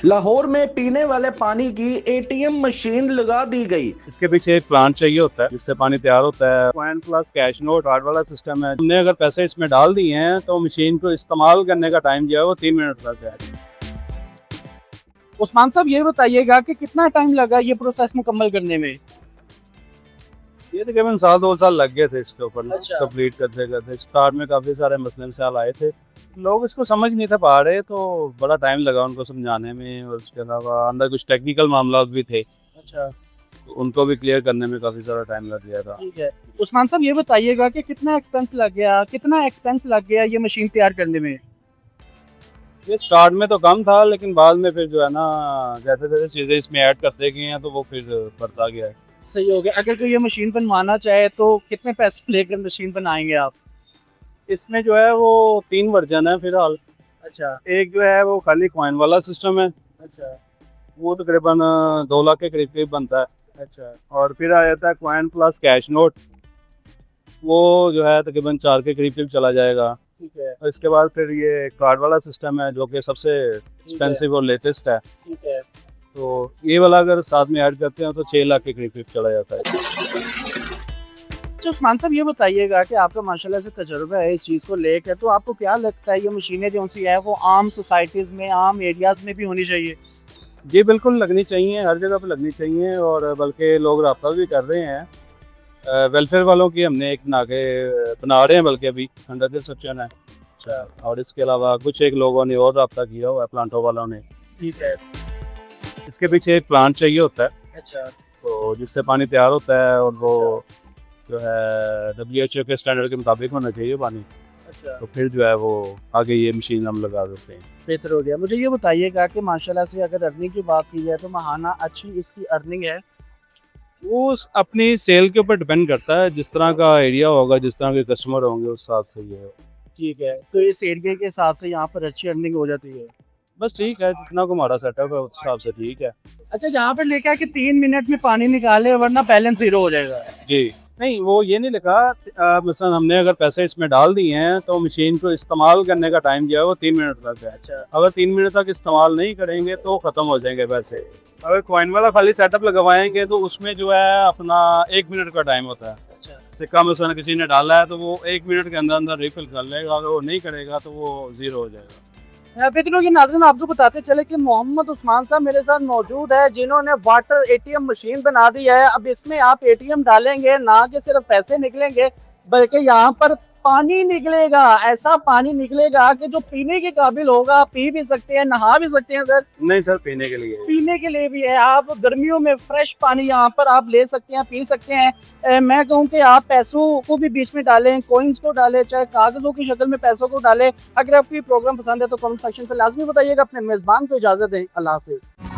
लाहौर में पीने वाले पानी की एटीएम मशीन लगा दी गई। इसके पीछे एक प्लांट चाहिए होता है जिससे पानी तैयार होता है। Coin plus cash note card वाला सिस्टम है। हमने अगर पैसे इसमें डाल दिए हैं तो मशीन को इस्तेमाल करने का टाइम जो है वो 3 मिनट तक है। उस्मान साहब ये बताइएगा कि कितना टाइम लगा ये प्रोसेस मुकम्मल करने में? ये तकरीबन साल 2 साल लग गए थे इसके ऊपर अच्छा। कंप्लीट करते करते। स्टार्ट में काफ़ी सारे मसले मसाइल आए थे, लोग इसको समझ नहीं था पा रहे, तो बड़ा टाइम लगा उनको समझाने में। और उसके अलावा अंदर कुछ टेक्निकल मामला भी थे, अच्छा, उनको भी क्लियर करने में काफ़ी सारा टाइम लग गया था। ठीक है। उस्मान साहब ये बताइएगा कि कितना एक्सपेंस लग गया ये मशीन तैयार करने में? ये स्टार्ट में तो कम था, लेकिन बाद में फिर जो है ना जैसे जैसे चीज़ें इसमें ऐड करते गए हैं तो वो फिर बढ़ता गया है। सही हो गया। अगर कोई ये मशीन बनवाना चाहे तो कितने पैसे लेकर मशीन बनाएंगे आप? इसमें जो है वो 3 वर्जन है फिलहाल। अच्छा, एक जो है वो खाली कॉइन वाला सिस्टम है, अच्छा, वो तकरीबन 2 लाख के करीब करीब बनता है। अच्छा, और फिर आ जाता है कॉइन प्लस कैश नोट, वो जो है तकरीबन 4 के करीब करीब चला जाएगा। ठीक है, और इसके बाद फिर ये कार्ड वाला सिस्टम है जो कि सबसे एक्सपेंसिव और लेटेस्ट है। ठीक है। तो ये वाला अगर साथ में ऐड करते हैं तो 6 लाख के करीब करीब चला जाता है। अच्छा उस्मान साहब ये बताइएगा कि आपका माशाल्लाह से तजुर्बा है इस चीज़ को लेकर, तो आपको क्या लगता है ये मशीनें जो सी है वो आम सोसाइटीज़ में, आम एरियाज़ में भी होनी चाहिए? जी बिल्कुल लगनी चाहिए, हर जगह पे लगनी चाहिए। और बल्कि लोग रब्ता भी कर रहे हैं। वेलफेयर वालों की हमने एक बना रहे हैं, बल्कि अभी अंडर कंस्ट्रक्शन है। और इसके अलावा कुछ एक लोगों ने और रब्ता किया हुआ है, प्लांटों वालों ने। ठीक है। इसके पीछे एक प्लांट चाहिए होता है, अच्छा, तो जिससे पानी तैयार होता है, और वो जो है WHO के स्टैंडर्ड के मुताबिक होना चाहिए पानी। अच्छा, तो फिर जो है वो आगे ये मशीन हम लगा देते हैं। बेहतर हो गया। मुझे ये बताइएगा कि माशाल्लाह से अगर अर्निंग की बात की जाए तो माहाना अच्छी इसकी अर्निंग है? वो अपनी सेल के ऊपर डिपेंड करता है, जिस तरह का एरिया होगा, जिस तरह के कस्टमर होंगे, उस हिसाब से ये है। ठीक है, तो इस एरिया के हिसाब से यहाँ पर अच्छी अर्निंग हो जाती है? बस ठीक है, जितना को हमारा सेटअप है उस हिसाब से ठीक है। अच्छा, यहाँ पर लिखा है कि 3 मिनट में पानी निकाले वरना बैलेंस 0 हो जाएगा। जी नहीं, वो ये नहीं लिखा। मसलन हमने अगर पैसे इसमें डाल दिए हैं तो मशीन को इस्तेमाल करने का टाइम जो है वो 3 मिनट तक है। अच्छा, अगर 3 मिनट तक इस्तेमाल नहीं करेंगे तो ख़त्म हो जाएंगे पैसे। अगर कॉइन वाला खाली सेटअप लगवाएंगे तो उसमें जो है अपना 1 मिनट का टाइम होता है। अच्छा, सिक्का मसलन किसी ने डाला है तो वो 1 मिनट के अंदर अंदर रिफिल कर लेगा, अगर वो नहीं करेगा तो वो 0 हो जाएगा। बेहतरीन की नाज़रीन आपको बताते चले कि मोहम्मद उस्मान साहब मेरे साथ मौजूद है जिन्होंने वाटर एटीएम मशीन बना दी है। अब इसमें आप एटीएम डालेंगे, ना कि सिर्फ पैसे निकलेंगे बल्कि यहाँ पर पानी निकलेगा। ऐसा पानी निकलेगा कि जो पीने के काबिल होगा, पी भी सकते हैं, नहा भी सकते हैं। सर नहीं सर, पीने के लिए। पीने के लिए भी है। आप गर्मियों में फ्रेश पानी यहाँ पर आप ले सकते हैं, पी सकते हैं। मैं कहूँ कि आप पैसों को भी बीच में डालें, कॉइन्स को डालें, चाहे कागजों की शक्ल में पैसों को डालें। अगर आपको ये प्रोग्राम पसंद है तो कमेंट सेक्शन पर लाजमी बताइएगा। अपने मेज़बान को इजाज़त दें। अल्लाह हाफिज़।